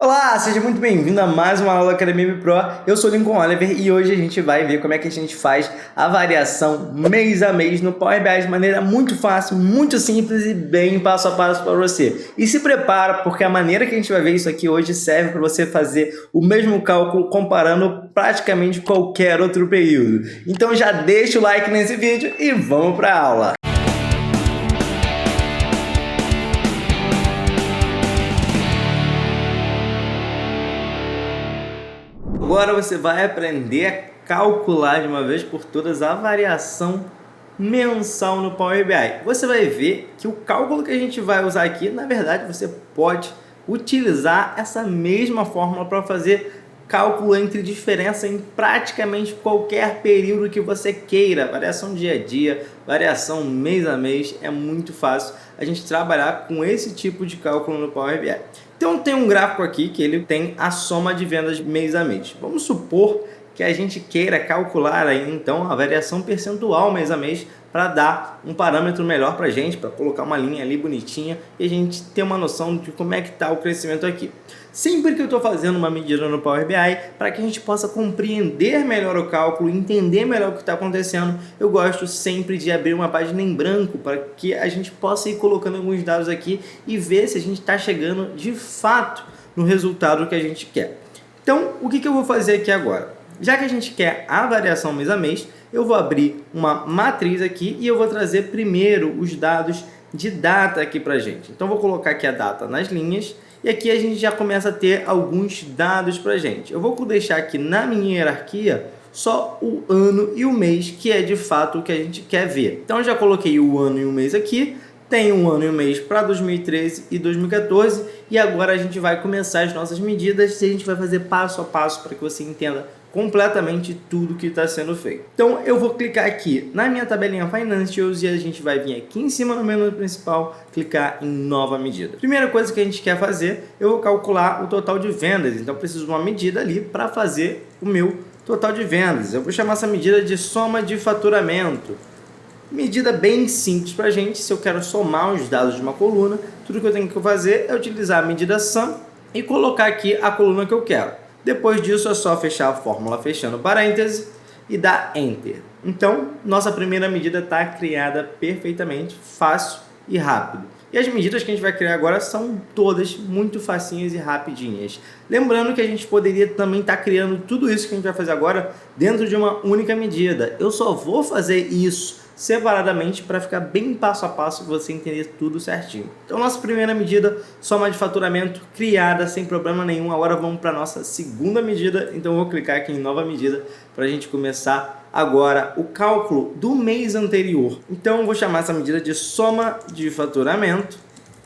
Olá, seja muito bem-vindo a mais uma aula da Academia M Pro. Eu sou Lincoln Oliver e hoje a gente vai ver como é que a gente faz a variação mês a mês no Power BI de maneira muito fácil, muito simples e bem passo a passo para você. E se prepara, porque a maneira que a gente vai ver isso aqui hoje serve para você fazer o mesmo cálculo comparando praticamente qualquer outro período. Então já deixa o like nesse vídeo e vamos para a aula. Agora você vai aprender a calcular de uma vez por todas a variação mensal no Power BI. Você vai ver que o cálculo que a gente vai usar aqui, na verdade, você pode utilizar essa mesma fórmula para fazer cálculo entre diferença em praticamente qualquer período que você queira. Variação dia a dia, variação mês a mês, é muito fácil a gente trabalhar com esse tipo de cálculo no Power BI. Então tem um gráfico aqui que ele tem a soma de vendas mês a mês. Vamos supor que a gente queira calcular aí então a variação percentual mês a mês para dar um parâmetro melhor para a gente, para colocar uma linha ali bonitinha e a gente ter uma noção de como é que está o crescimento aqui. Sempre que eu estou fazendo uma medida no Power BI, para que a gente possa compreender melhor o cálculo, entender melhor o que está acontecendo, eu gosto sempre de abrir uma página em branco para que a gente possa ir colocando alguns dados aqui e ver se a gente está chegando de fato no resultado que a gente quer. Então, o que eu vou fazer aqui agora? Já que a gente quer a variação mês a mês, eu vou abrir uma matriz aqui e eu vou trazer primeiro os dados de data aqui para a gente. Então, vou colocar aqui a data nas linhas e aqui a gente já começa a ter alguns dados para a gente. Eu vou deixar aqui na minha hierarquia só o ano e o mês, que é de fato o que a gente quer ver. Então, eu já coloquei o ano e o mês aqui. Tem um ano e um mês para 2013 e 2014 e agora a gente vai começar as nossas medidas e a gente vai fazer passo a passo para que você entenda completamente tudo que está sendo feito. Então eu vou clicar aqui na minha tabelinha Financials e a gente vai vir aqui em cima no menu principal, clicar em nova medida. Primeira coisa que a gente quer fazer, eu vou calcular o total de vendas, então eu preciso de uma medida ali para fazer o meu total de vendas. Eu vou chamar essa medida de soma de faturamento. Medida bem simples para a gente. Se eu quero somar os dados de uma coluna, tudo que eu tenho que fazer é utilizar a medida sum e colocar aqui a coluna que eu quero. Depois disso é só fechar a fórmula fechando parênteses e dar Enter. Então, nossa primeira medida está criada perfeitamente, fácil e rápido. E as medidas que a gente vai criar agora são todas muito facinhas e rapidinhas. Lembrando que a gente poderia também estar criando tudo isso que a gente vai fazer agora dentro de uma única medida. Eu só vou fazer isso separadamente para ficar bem passo a passo e você entender tudo certinho. Então, nossa primeira medida, soma de faturamento, criada sem problema nenhum. Agora vamos para a nossa segunda medida. Então, eu vou clicar aqui em nova medida para a gente começar agora o cálculo do mês anterior. Então, eu vou chamar essa medida de soma de faturamento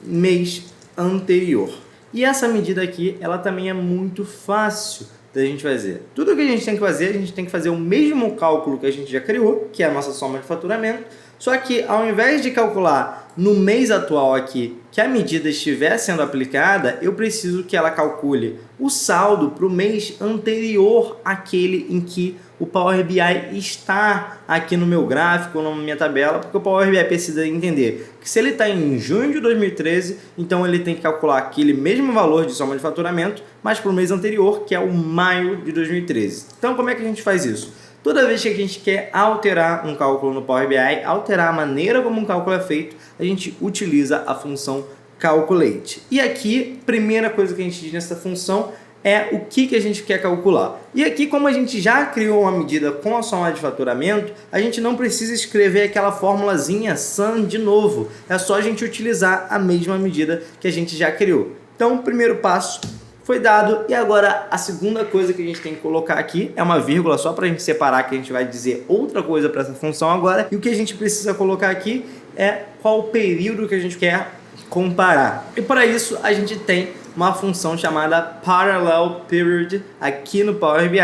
mês anterior. E essa medida aqui, ela também é muito fácil da gente fazer. Tudo que a gente tem que fazer, a gente tem que fazer o mesmo cálculo que a gente já criou, que é a nossa soma de faturamento, só que ao invés de calcular no mês atual aqui que a medida estiver sendo aplicada, eu preciso que ela calcule o saldo para o mês anterior àquele em que o Power BI está aqui no meu gráfico, na minha tabela, porque o Power BI precisa entender que se ele está em junho de 2013, então ele tem que calcular aquele mesmo valor de soma de faturamento, mas para o mês anterior, que é o maio de 2013. Então, como é que a gente faz isso? Toda vez que a gente quer alterar um cálculo no Power BI, alterar a maneira como um cálculo é feito, a gente utiliza a função Calculate. E aqui, primeira coisa que a gente diz nessa função é o que a gente quer calcular. E aqui, como a gente já criou uma medida com a soma de faturamento, a gente não precisa escrever aquela formulazinha sum de novo. É só a gente utilizar a mesma medida que a gente já criou. Então, o primeiro passo foi dado e agora a segunda coisa que a gente tem que colocar aqui é uma vírgula só para a gente separar que a gente vai dizer outra coisa para essa função agora. E o que a gente precisa colocar aqui é qual período que a gente quer comparar. E para isso a gente tem uma função chamada Parallel Period aqui no Power BI,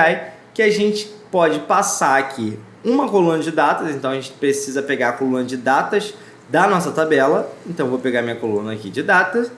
que a gente pode passar aqui uma coluna de datas. Então a gente precisa pegar a coluna de datas da nossa tabela. Então eu vou pegar minha coluna aqui de datas.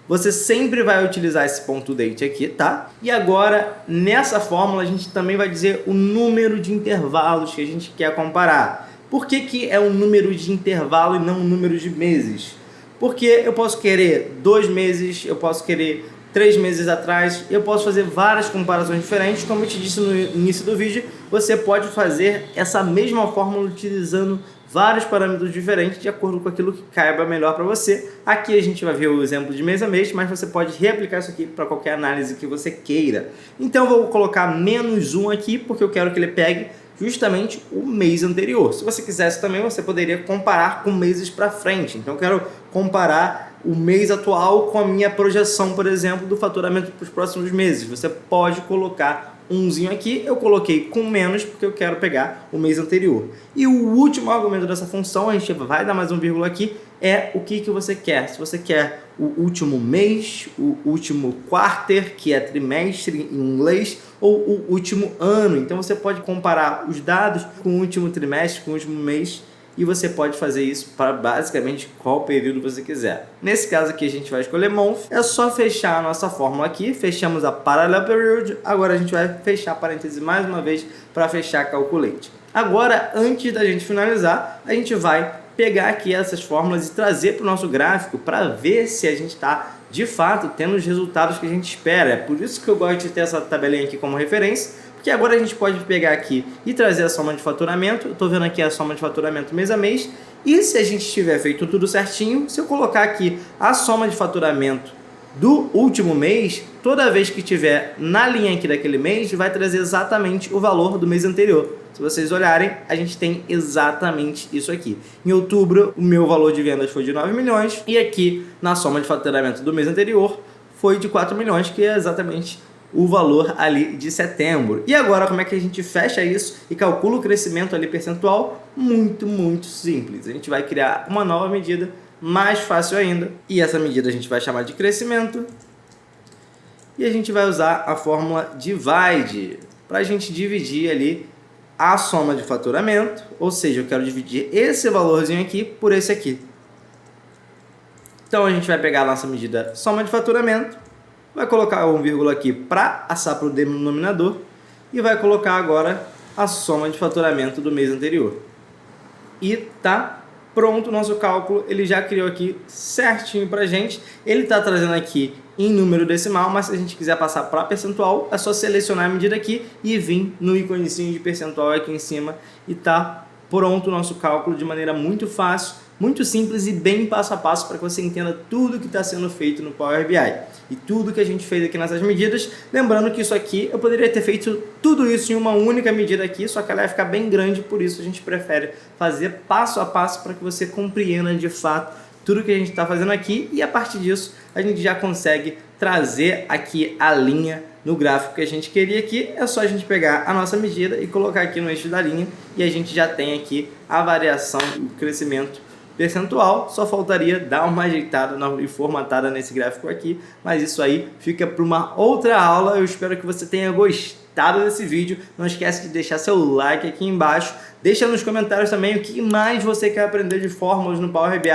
Você sempre vai utilizar esse ponto date aqui, tá? E agora, nessa fórmula, a gente também vai dizer o número de intervalos que a gente quer comparar. Por que é um número de intervalo e não um número de meses? Porque eu posso querer 2 meses, eu posso querer 3 meses atrás. Eu posso fazer várias comparações diferentes. Como eu te disse no início do vídeo, você pode fazer essa mesma fórmula utilizando vários parâmetros diferentes de acordo com aquilo que caiba melhor para você. Aqui a gente vai ver o exemplo de mês a mês, mas você pode reaplicar isso aqui para qualquer análise que você queira. Então eu vou colocar -1 aqui, porque eu quero que ele pegue justamente o mês anterior. Se você quisesse também, você poderia comparar com meses para frente. Então eu quero comparar o mês atual com a minha projeção, por exemplo, do faturamento para os próximos meses. Você pode colocar umzinho aqui, eu coloquei com menos porque eu quero pegar o mês anterior. E o último argumento dessa função, a gente vai dar mais um vírgula aqui, é o que você quer. Se você quer o último mês, o último quarter, que é trimestre em inglês, ou o último ano. Então você pode comparar os dados com o último trimestre, com o último mês, e você pode fazer isso para basicamente qual período você quiser. Nesse caso aqui a gente vai escolher month, é só fechar a nossa fórmula aqui, fechamos a parallel period, agora a gente vai fechar parênteses mais uma vez para fechar calculate. Agora, antes da gente finalizar, a gente vai pegar aqui essas fórmulas e trazer para o nosso gráfico para ver se a gente está de fato tendo os resultados que a gente espera. É por isso que eu gosto de ter essa tabelinha aqui como referência, que agora a gente pode pegar aqui e trazer a soma de faturamento. Eu estou vendo aqui a soma de faturamento mês a mês. E se a gente tiver feito tudo certinho, se eu colocar aqui a soma de faturamento do último mês, toda vez que tiver na linha aqui daquele mês, vai trazer exatamente o valor do mês anterior. Se vocês olharem, a gente tem exatamente isso aqui. Em outubro, o meu valor de vendas foi de 9 milhões. E aqui, na soma de faturamento do mês anterior, foi de 4 milhões, que é exatamente o valor ali de setembro. E agora como é que a gente fecha isso e calcula o crescimento ali percentual? Muito simples. A gente vai criar uma nova medida, mais fácil ainda, e essa medida a gente vai chamar de crescimento, e a gente vai usar a fórmula divide para a gente dividir ali a soma de faturamento, ou seja, eu quero dividir esse valorzinho aqui por esse aqui. Então a gente vai pegar a nossa medida soma de faturamento, vai colocar um vírgula aqui para assar para o denominador e vai colocar agora a soma de faturamento do mês anterior. E tá pronto o nosso cálculo, ele já criou aqui certinho para a gente. Ele está trazendo aqui em número decimal, mas se a gente quiser passar para percentual, é só selecionar a medida aqui e vir no íconezinho de percentual aqui em cima e tá pronto o nosso cálculo de maneira muito fácil, muito simples e bem passo a passo para que você entenda tudo que está sendo feito no Power BI e tudo que a gente fez aqui nessas medidas. Lembrando que isso aqui, eu poderia ter feito tudo isso em uma única medida aqui, só que ela vai ficar bem grande, por isso a gente prefere fazer passo a passo para que você compreenda de fato tudo que a gente está fazendo aqui e a partir disso a gente já consegue trazer aqui a linha no gráfico que a gente queria aqui. É só a gente pegar a nossa medida e colocar aqui no eixo da linha e a gente já tem aqui a variação do crescimento percentual. Só faltaria dar uma ajeitada e formatada nesse gráfico aqui, mas isso aí fica para uma outra aula. Eu espero que você tenha gostado desse vídeo. Não esquece de deixar seu like aqui embaixo. Deixa nos comentários também o que mais você quer aprender de fórmulas no Power BI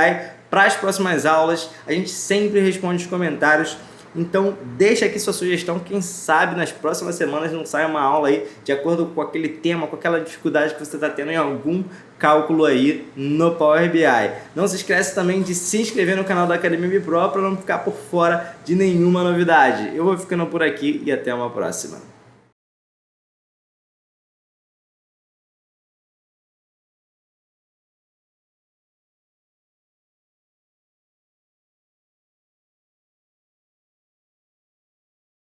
para as próximas aulas. A gente sempre responde os comentários. Então deixa aqui sua sugestão, quem sabe nas próximas semanas não sai uma aula aí de acordo com aquele tema, com aquela dificuldade que você está tendo em algum cálculo aí no Power BI. Não se esquece também de se inscrever no canal da Academia BPro para não ficar por fora de nenhuma novidade. Eu vou ficando por aqui e até uma próxima.